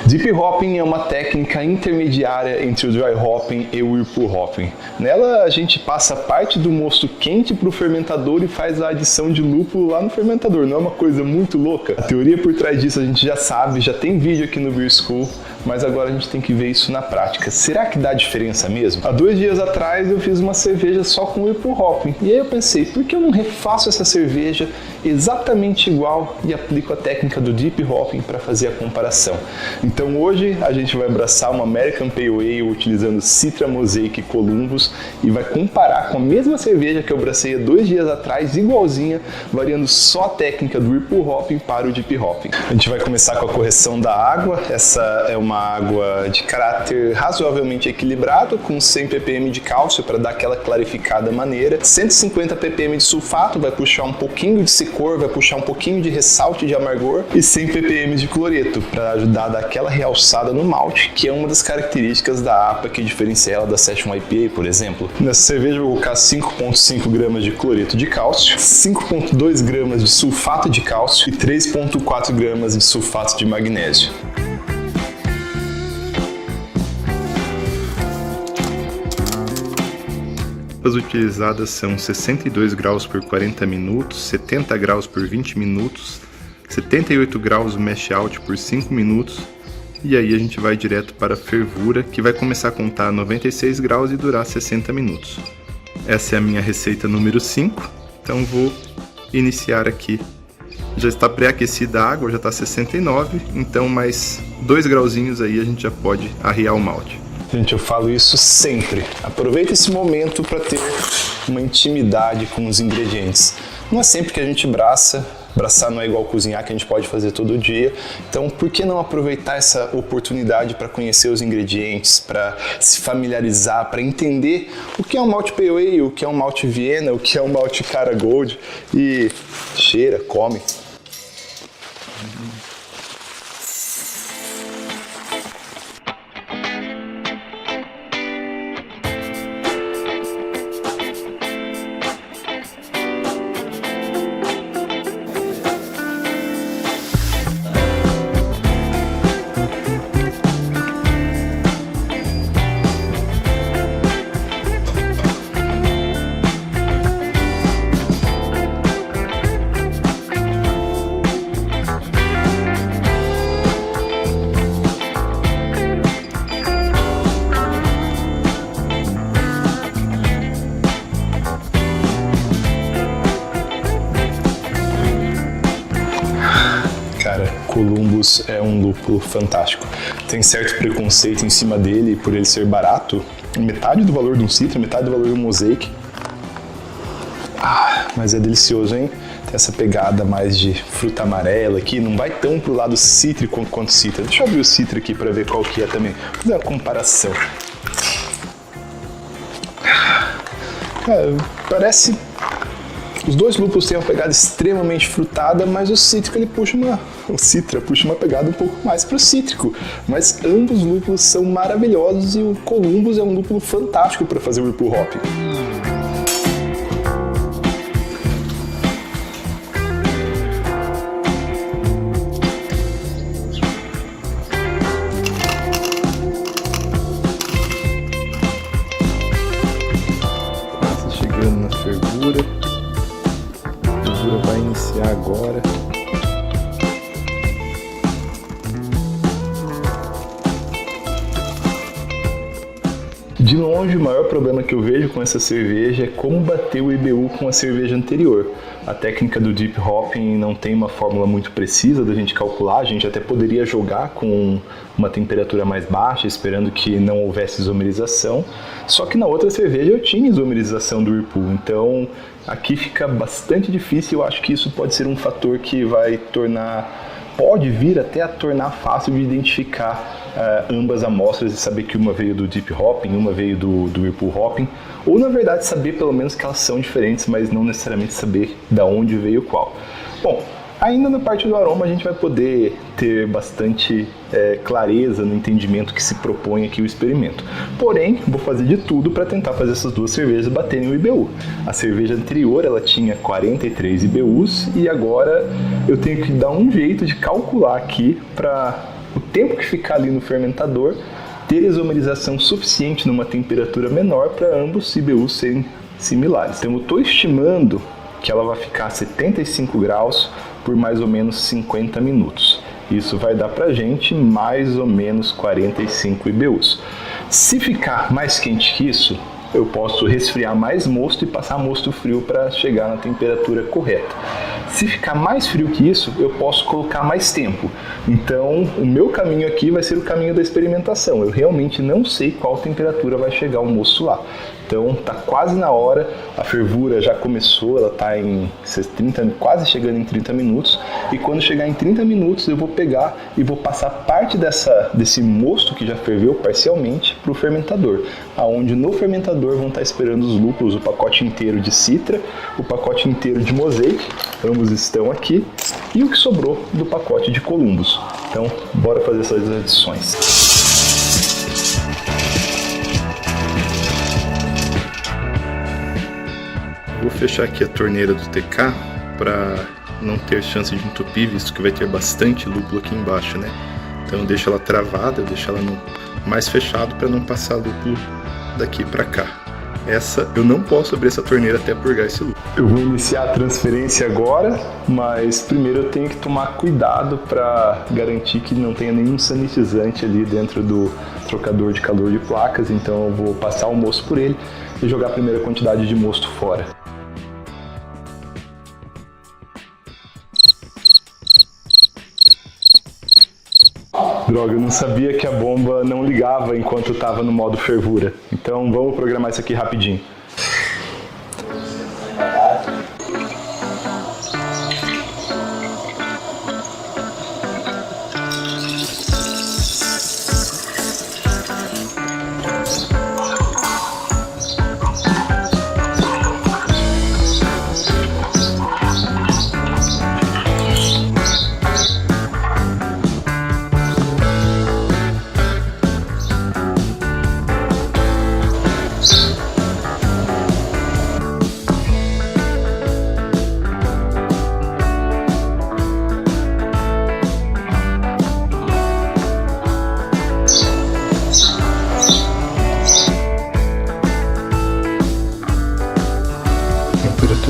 Deep Hopping é uma técnica intermediária entre o Dry Hopping e o Whirlpool Hopping. Nela a gente passa parte do mosto quente para o fermentador e faz a adição de lúpulo lá no fermentador. Não é uma coisa muito louca? A teoria por trás disso a gente já sabe, já tem vídeo aqui no Beer School, mas agora a gente tem que ver isso na prática. Será que dá diferença mesmo? Há 2 dias atrás eu fiz uma cerveja só com Whirlpool Hopping e aí eu pensei, por que eu não refaço essa cerveja exatamente igual e aplico a técnica do Deep Hopping para fazer a comparação? Então hoje a gente vai abraçar uma American Pale Ale utilizando Citra, Mosaic e Columbus e vai comparar com a mesma cerveja que eu abracei há 2 dias atrás, igualzinha, variando só a técnica do Whirlpool Hopping para o Deep Hopping. A gente vai começar com a correção da água. Essa é uma água de caráter razoavelmente equilibrado, com 100 ppm de cálcio para dar aquela clarificada maneira, 150 ppm de sulfato, vai puxar um pouquinho de secor, vai puxar um pouquinho de ressalte de amargor, e 100 ppm de cloreto para ajudar a dar aquela realçada no malte, que é uma das características da APA que diferencia ela da Session IPA, por exemplo. Nessa cerveja eu vou colocar 5,5 gramas de cloreto de cálcio, 5,2 gramas de sulfato de cálcio e 3,4 gramas de sulfato de magnésio. As utilizadas são 62 graus por 40 minutos, 70 graus por 20 minutos, 78 graus o mash out por 5 minutos, e aí a gente vai direto para a fervura, que vai começar a contar a 96 graus e durar 60 minutos. Essa é a minha receita número 5, então vou iniciar aqui. Já está pré-aquecida a água, já está 69, então mais 2 grauzinhos aí a gente já pode arriar o malte. Gente, eu falo isso sempre. Aproveita esse momento para ter uma intimidade com os ingredientes. Não é sempre que a gente braça. Braçar não é igual cozinhar, que a gente pode fazer todo dia. Então, por que não aproveitar essa oportunidade para conhecer os ingredientes, para se familiarizar, para entender o que é um malte Pale Ale, o que é um malte Viena, o que é um malte Cara Gold, e cheira, come. Columbus é um lúpulo fantástico. Tem certo preconceito em cima dele por ele ser barato, metade do valor de um Citra, metade do valor de um Mosaic. Mas é delicioso, hein? Tem essa pegada mais de fruta amarela aqui, não vai tão pro lado cítrico quanto Citra. Deixa eu abrir o Citra aqui para ver qual que é também. Vou fazer uma comparação. Parece... Os dois lúpulos têm uma pegada extremamente frutada, mas o cítrico ele o Citra puxa uma pegada um pouco mais para o cítrico. Mas ambos lúpulos são maravilhosos e o Columbus é um lúpulo fantástico para fazer o Whirlpool Hopping. Chegando na fervura. Vai iniciar agora. De longe, o maior problema que eu vejo com essa cerveja é como bater o IBU com a cerveja anterior. A técnica do Deep Hopping não tem uma fórmula muito precisa da gente calcular, a gente até poderia jogar com uma temperatura mais baixa, esperando que não houvesse isomerização, só que na outra cerveja eu tinha isomerização do Whirlpool, então aqui fica bastante difícil. Eu acho que isso pode ser um fator que pode vir até a tornar fácil de identificar ambas amostras e saber que uma veio do Deep Hopping, uma veio do Whirlpool Hopping, ou na verdade saber pelo menos que elas são diferentes, mas não necessariamente saber da onde veio qual. Bom, ainda na parte do aroma a gente vai poder ter bastante clareza no entendimento que se propõe aqui o experimento. Porém, vou fazer de tudo para tentar fazer essas duas cervejas baterem o IBU. A cerveja anterior ela tinha 43 IBUs e agora eu tenho que dar um jeito de calcular aqui para o tempo que ficar ali no fermentador, ter isomerização suficiente numa temperatura menor para ambos IBUs serem similares. Então eu estou estimando que ela vai ficar a 75 graus por mais ou menos 50 minutos. Isso vai dar pra gente mais ou menos 45 IBUs. Se ficar mais quente que isso, eu posso resfriar mais mosto e passar mosto frio para chegar na temperatura correta. Se ficar mais frio que isso, eu posso colocar mais tempo. Então, o meu caminho aqui vai ser o caminho da experimentação. Eu realmente não sei qual temperatura vai chegar o mosto lá. Então, tá quase na hora, a fervura já começou, ela tá em 30, quase chegando em 30 minutos. E quando chegar em 30 minutos, eu vou pegar e vou passar parte desse mosto que já ferveu parcialmente para o fermentador. Onde no fermentador vão estar esperando os lúpulos, o pacote inteiro de Citra, o pacote inteiro de Mosaic, ambos estão aqui, e o que sobrou do pacote de Columbus. Então, bora fazer essas adições. Vou fechar aqui a torneira do TK para não ter chance de entupir, visto que vai ter bastante lúpulo aqui embaixo, né? Então eu deixo ela travada, eu deixo ela mais fechado para não passar lúpulo daqui para cá. Eu não posso abrir essa torneira até purgar esse lúpulo. Eu vou iniciar a transferência agora, mas primeiro eu tenho que tomar cuidado para garantir que não tenha nenhum sanitizante ali dentro do trocador de calor de placas, então eu vou passar o mosto por ele e jogar a primeira quantidade de mosto fora. Droga, eu não sabia que a bomba não ligava enquanto estava no modo fervura. Então vamos programar isso aqui rapidinho.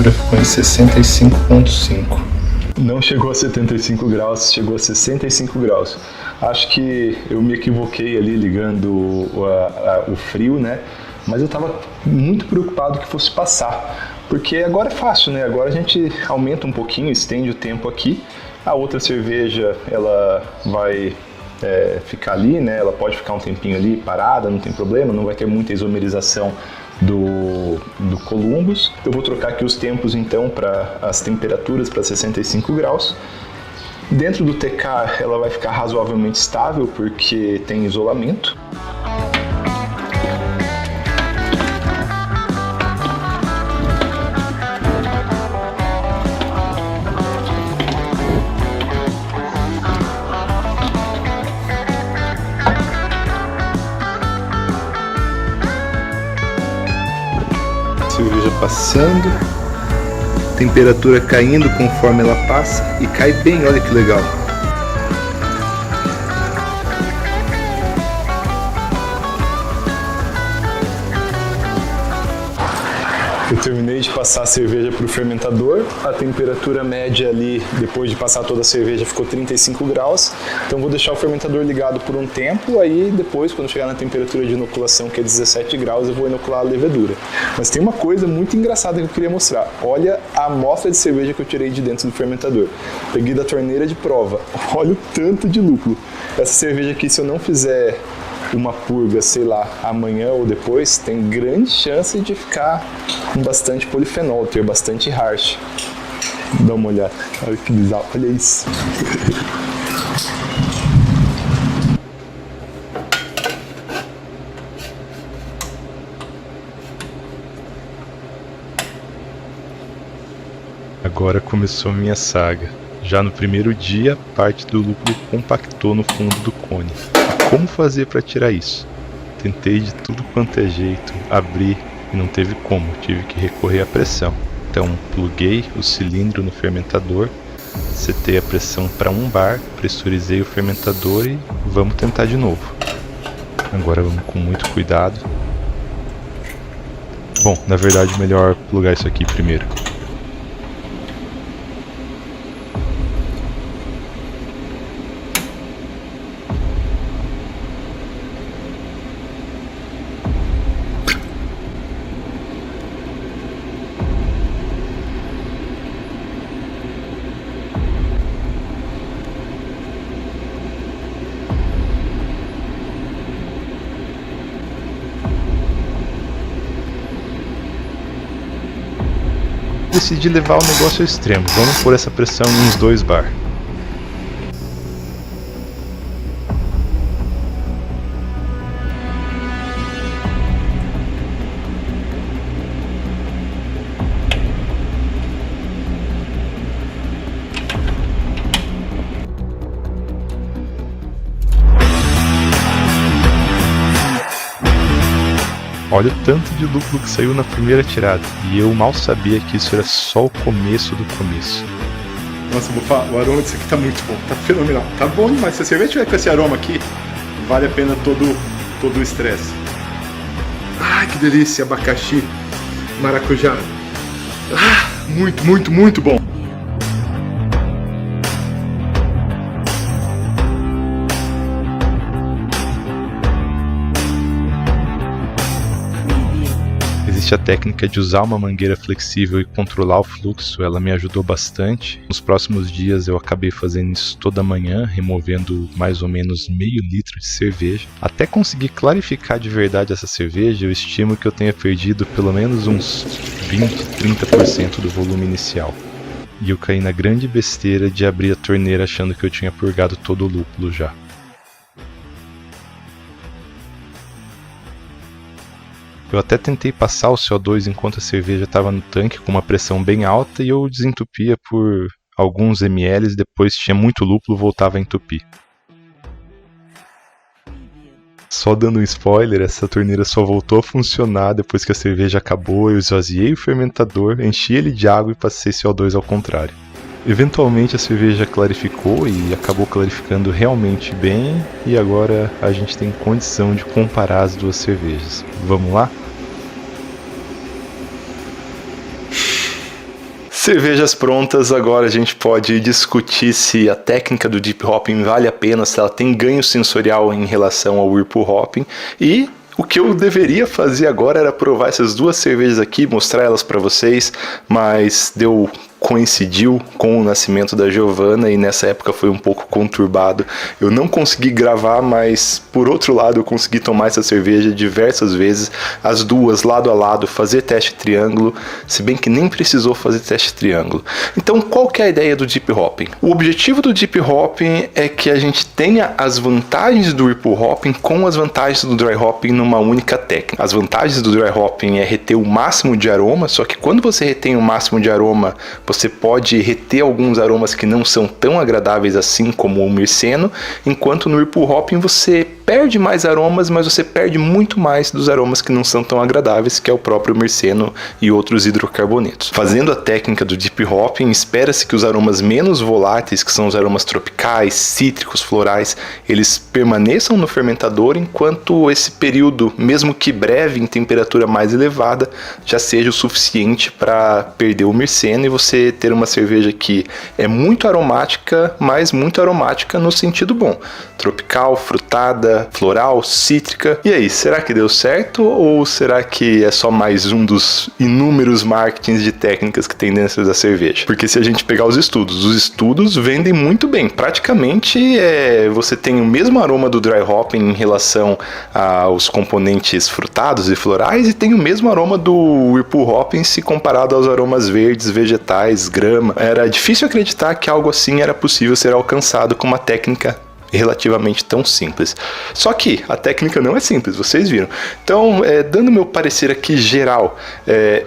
Ficou em 65,5. Não chegou a 75 graus, chegou a 65 graus. Acho que eu me equivoquei ali ligando o frio, né? Mas eu estava muito preocupado que fosse passar. Porque agora é fácil, né? Agora a gente aumenta um pouquinho, estende o tempo aqui. A outra cerveja, ela vai ficar ali, né? Ela pode ficar um tempinho ali parada, não tem problema, não vai ter muita isomerização do Columbus. Eu vou trocar aqui os tempos então para as temperaturas para 65 graus. Dentro do TK ela vai ficar razoavelmente estável porque tem isolamento. Cerveja passando, temperatura caindo conforme ela passa e cai bem, olha que legal. Eu terminei de passar a cerveja para o fermentador, a temperatura média ali, depois de passar toda a cerveja, ficou 35 graus, então vou deixar o fermentador ligado por um tempo, aí depois, quando chegar na temperatura de inoculação, que é 17 graus, eu vou inocular a levedura. Mas tem uma coisa muito engraçada que eu queria mostrar, olha a amostra de cerveja que eu tirei de dentro do fermentador. Peguei da torneira de prova, olha o tanto de lúpulo. Essa cerveja aqui, se eu não fizer uma purga, sei lá, amanhã ou depois, tem grande chance de ficar com bastante polifenol, ter bastante harsh. Dá uma olhada, olha que bizarro, olha isso. Agora começou a minha saga. Já no primeiro dia, parte do lúpulo compactou no fundo do cone. Como fazer para tirar isso? Tentei de tudo quanto é jeito, abrir e não teve como, tive que recorrer à pressão. Então pluguei o cilindro no fermentador, setei a pressão para 1 bar, pressurizei o fermentador e vamos tentar de novo. Agora vamos com muito cuidado. Bom, na verdade melhor plugar isso aqui primeiro. Decidi levar o negócio ao extremo. Vamos pôr essa pressão em uns 2 bar. Olha o tanto de lúpulo que saiu na primeira tirada. E eu mal sabia que isso era só o começo do começo. Nossa, Bufá, o aroma disso aqui tá muito bom, tá fenomenal. Tá bom demais. Se a cerveja tiver com esse aroma aqui, vale a pena todo o estresse. Ai, que delícia, abacaxi, maracujá. Muito, muito, muito bom. Existe a técnica de usar uma mangueira flexível e controlar o fluxo, ela me ajudou bastante. Nos próximos dias eu acabei fazendo isso toda manhã, removendo mais ou menos meio litro de cerveja. Até conseguir clarificar de verdade essa cerveja, eu estimo que eu tenha perdido pelo menos uns 20-30% do volume inicial. E eu caí na grande besteira de abrir a torneira achando que eu tinha purgado todo o lúpulo já. Eu até tentei passar o CO2 enquanto a cerveja estava no tanque com uma pressão bem alta e eu desentupia por alguns ml, depois tinha muito lúpulo, voltava a entupir. Só dando um spoiler, essa torneira só voltou a funcionar depois que a cerveja acabou, eu esvaziei o fermentador, enchi ele de água e passei CO2 ao contrário. Eventualmente a cerveja clarificou e acabou clarificando realmente bem e agora a gente tem condição de comparar as duas cervejas. Vamos lá? Cervejas prontas, agora a gente pode discutir se a técnica do Deep Hopping vale a pena, se ela tem ganho sensorial em relação ao Whirlpool Hopping e o que eu deveria fazer agora era provar essas duas cervejas aqui, mostrar elas para vocês, mas coincidiu com o nascimento da Giovana e nessa época foi um pouco conturbado. Eu não consegui gravar, mas por outro lado eu consegui tomar essa cerveja diversas vezes, as duas lado a lado, fazer teste triângulo, se bem que nem precisou fazer teste triângulo. Então qual que é a ideia do Deep Hopping? O objetivo do Deep Hopping é que a gente tenha as vantagens do Whirlpool Hopping com as vantagens do Dry Hopping numa única técnica. As vantagens do Dry Hopping é reter o máximo de aroma, só que quando você retém o máximo de aroma, você pode reter alguns aromas que não são tão agradáveis assim como o mirceno, enquanto no Whirlpool Hopping você perde mais aromas, mas você perde muito mais dos aromas que não são tão agradáveis, que é o próprio mirceno e outros hidrocarbonetos. Fazendo a técnica do Deep Hopping, espera-se que os aromas menos voláteis, que são os aromas tropicais, cítricos, florais, eles permaneçam no fermentador, enquanto esse período, mesmo que breve, em temperatura mais elevada, já seja o suficiente para perder o mirceno e você ter uma cerveja que é muito aromática, mas muito aromática no sentido bom. Tropical, frutada, floral, cítrica. E aí, será que deu certo ou será que é só mais um dos inúmeros marketings de técnicas que tem dentro da cerveja? Porque se a gente pegar os estudos vendem muito bem. Praticamente você tem o mesmo aroma do dry hopping em relação aos componentes frutados e florais e tem o mesmo aroma do Whirlpool Hopping se comparado aos aromas verdes, vegetais, grama. Era difícil acreditar que algo assim era possível ser alcançado com uma técnica relativamente tão simples. Só que a técnica não é simples, vocês viram. Então, dando meu parecer aqui geral,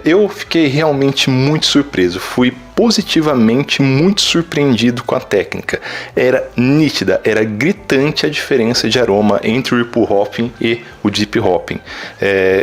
eu fiquei realmente muito surpreso. Fui positivamente muito surpreendido com a técnica. Era nítida, era gritante a diferença de aroma entre o Whirlpool Hopping e o Deep Hopping.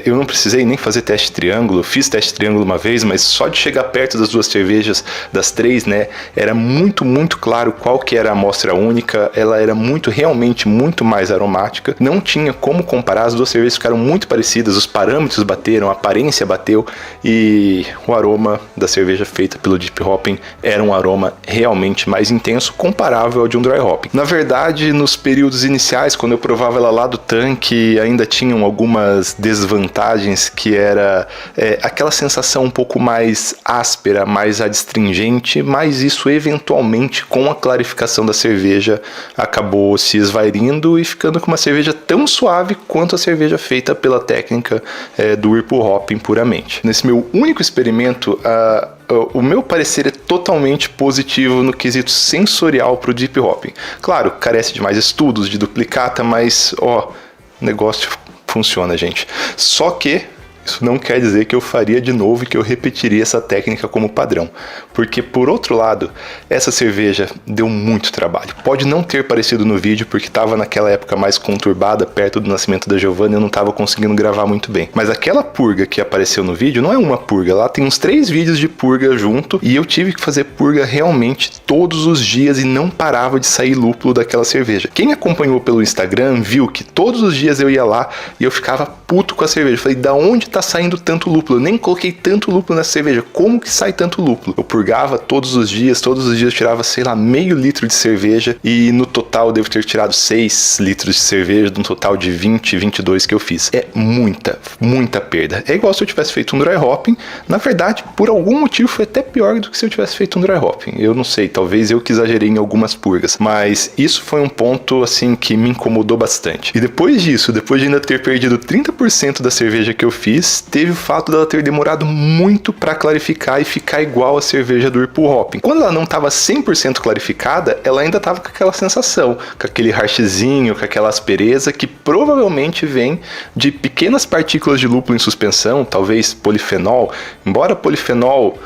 Eu não precisei nem fazer teste triângulo, fiz teste triângulo uma vez, mas só de chegar perto das duas cervejas, das três, né, era muito claro qual que era a amostra única. Ela era realmente muito mais aromática. Não tinha como comparar, as duas cervejas ficaram muito parecidas, os parâmetros bateram, a aparência bateu, e o aroma da cerveja feita pelo Deep Hopping era um aroma realmente mais intenso, comparável ao de um Dry Hopping. Na verdade, nos períodos iniciais, quando eu provava ela lá do tanque, ainda tinham algumas desvantagens, que era aquela sensação um pouco mais áspera, mais adstringente, mas isso eventualmente, com a clarificação da cerveja, acabou se esvairindo e ficando com uma cerveja tão suave quanto a cerveja feita pela técnica do Whirlpool Hopping puramente. Nesse meu único experimento, o meu parecer é totalmente positivo no quesito sensorial para o Deep Hopping. Claro, carece de mais estudos, de duplicata, mas o negócio funciona, gente. Só que isso não quer dizer que eu faria de novo e que eu repetiria essa técnica como padrão. Porque, por outro lado, essa cerveja deu muito trabalho. Pode não ter parecido no vídeo, porque estava naquela época mais conturbada, perto do nascimento da Giovanna, e eu não estava conseguindo gravar muito bem. Mas aquela purga que apareceu no vídeo não é uma purga. Lá tem uns 3 vídeos de purga junto, e eu tive que fazer purga realmente todos os dias e não parava de sair lúpulo daquela cerveja. Quem acompanhou pelo Instagram viu que todos os dias eu ia lá e eu ficava puto com a cerveja. Falei, da onde tá saindo tanto lúpulo? Eu nem coloquei tanto lúpulo nessa cerveja. Como que sai tanto lúpulo? Eu purgava todos os dias eu tirava, sei lá, meio litro de cerveja, e no total eu devo ter tirado 6 litros de cerveja, de um total de 20, 22 que eu fiz. É muita perda. É igual se eu tivesse feito um Dry Hopping. Na verdade, por algum motivo foi até pior do que se eu tivesse feito um Dry Hopping. Eu não sei, talvez eu que exagerei em algumas purgas, mas isso foi um ponto, assim, que me incomodou bastante. E depois disso, depois de ainda ter perdido 30% da cerveja que eu fiz, teve o fato dela ter demorado muito para clarificar e ficar igual a cerveja do Whirlpool Hopping. Quando ela não estava 100% clarificada, ela ainda estava com aquela sensação, com aquele harshzinho, com aquela aspereza que provavelmente vem de pequenas partículas de lúpulo em suspensão, talvez polifenol. Embora polifenol,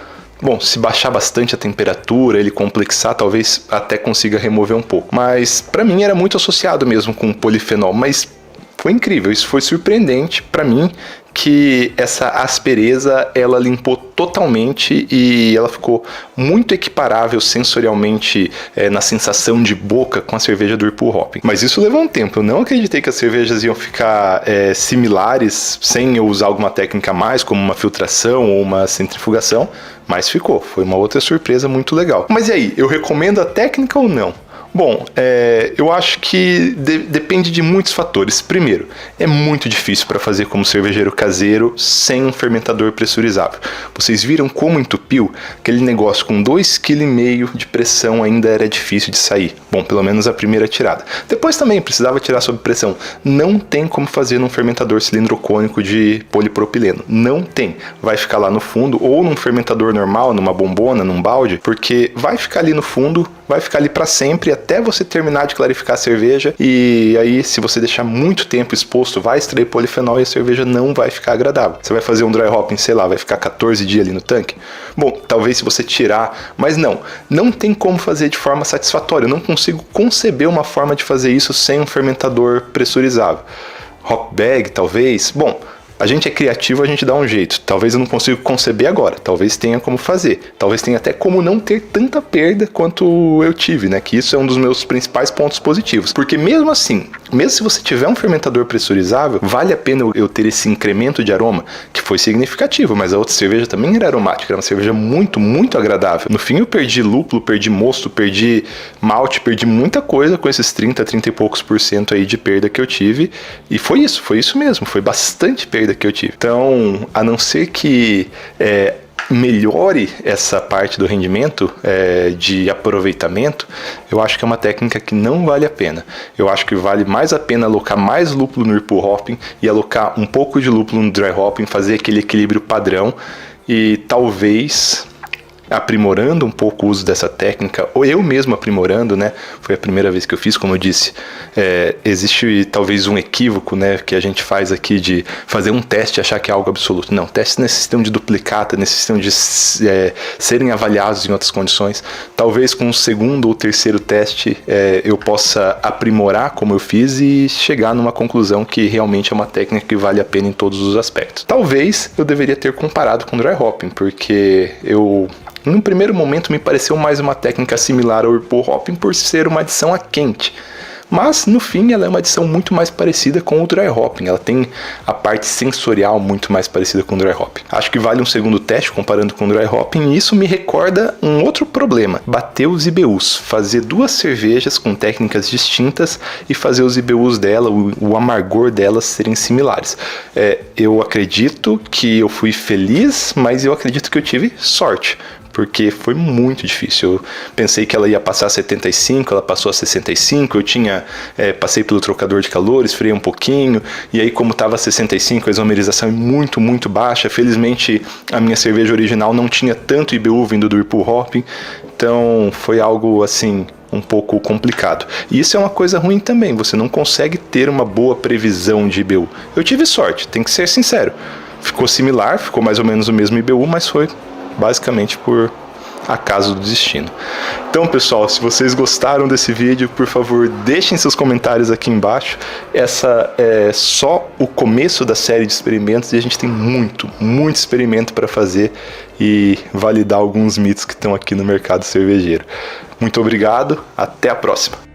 bom, se baixar bastante a temperatura, ele complexar, talvez até consiga remover um pouco. Mas para mim era muito associado mesmo com polifenol, mas foi incrível, isso foi surpreendente para mim, que essa aspereza ela limpou totalmente e ela ficou muito equiparável sensorialmente na sensação de boca com a cerveja do Whirlpool Hopping. Mas isso levou um tempo, eu não acreditei que as cervejas iam ficar similares sem eu usar alguma técnica a mais, como uma filtração ou uma centrifugação, mas ficou, foi uma outra surpresa muito legal. Mas e aí, eu recomendo a técnica ou não? Bom, eu acho que depende de muitos fatores. Primeiro, é muito difícil para fazer como cervejeiro caseiro sem um fermentador pressurizável. Vocês viram como entupiu? Aquele negócio com 2,5 kg de pressão ainda era difícil de sair. Bom, pelo menos a primeira tirada. Depois também precisava tirar sob pressão. Não tem como fazer num fermentador cilindrocônico de polipropileno. Não tem. Vai ficar lá no fundo, ou num fermentador normal, numa bombona, num balde, porque vai ficar ali no fundo, vai ficar ali para sempre, até você terminar de clarificar a cerveja, e aí se você deixar muito tempo exposto, vai extrair polifenol e a cerveja não vai ficar agradável. Você vai fazer um dry hopping, sei lá, vai ficar 14 dias ali no tanque? Bom, talvez se você tirar, mas não tem como fazer de forma satisfatória. Eu não consigo conceber uma forma de fazer isso sem um fermentador pressurizável. Hop bag, talvez. Bom, a gente é criativo, a gente dá um jeito. Talvez eu não consiga conceber agora. Talvez tenha como fazer. Talvez tenha até como não ter tanta perda quanto eu tive, né? Que isso é um dos meus principais pontos positivos. Porque mesmo assim, mesmo se você tiver um fermentador pressurizável, vale a pena eu ter esse incremento de aroma, que foi significativo, mas a outra cerveja também era aromática. Era uma cerveja muito agradável. No fim eu perdi lúpulo, perdi mosto, perdi malte, perdi muita coisa com esses 30 e poucos % aí de perda que eu tive. E foi isso mesmo. Foi bastante perda que eu tive. Então, a não ser que melhore essa parte do rendimento de aproveitamento, eu acho que é uma técnica que não vale a pena. Eu acho que vale mais a pena alocar mais lúpulo no Whirlpool Hopping e alocar um pouco de lúpulo no Dry Hopping, fazer aquele equilíbrio padrão e talvez aprimorando um pouco o uso dessa técnica, ou eu mesmo aprimorando, né? Foi a primeira vez que eu fiz, como eu disse. Existe talvez um equívoco, né, que a gente faz aqui de fazer um teste e achar que é algo absoluto. Não, testes necessitam de duplicata, necessitam de serem avaliados em outras condições. Talvez com o segundo ou terceiro teste eu possa aprimorar como eu fiz e chegar numa conclusão que realmente é uma técnica que vale a pena em todos os aspectos. Talvez eu deveria ter comparado com dry hopping, porque num primeiro momento me pareceu mais uma técnica similar ao whirlpool hopping por ser uma adição a quente. Mas, no fim, ela é uma adição muito mais parecida com o dry hopping. Ela tem a parte sensorial muito mais parecida com o dry hopping. Acho que vale um segundo teste comparando com o dry hopping. E isso me recorda um outro problema. Bater os IBUs. Fazer duas cervejas com técnicas distintas e fazer os IBUs dela, o amargor delas serem similares. Eu acredito que eu fui feliz, mas eu acredito que eu tive sorte. Porque foi muito difícil. Eu pensei que ela ia passar a 75, ela passou a 65, eu passei pelo trocador de calor, esfriei um pouquinho, e aí como estava a 65, a isomerização é muito, muito baixa. Felizmente a minha cerveja original não tinha tanto IBU vindo do whirlpool hopping, então foi algo assim um pouco complicado. E isso é uma coisa ruim também, você não consegue ter uma boa previsão de IBU. Eu tive sorte, tem que ser sincero. Ficou similar, ficou mais ou menos o mesmo IBU, mas foi basicamente por acaso do destino. Então, pessoal, se vocês gostaram desse vídeo, por favor, deixem seus comentários aqui embaixo. Essa é só o começo da série de experimentos e a gente tem muito, muito experimento para fazer e validar alguns mitos que estão aqui no mercado cervejeiro. Muito obrigado, até a próxima!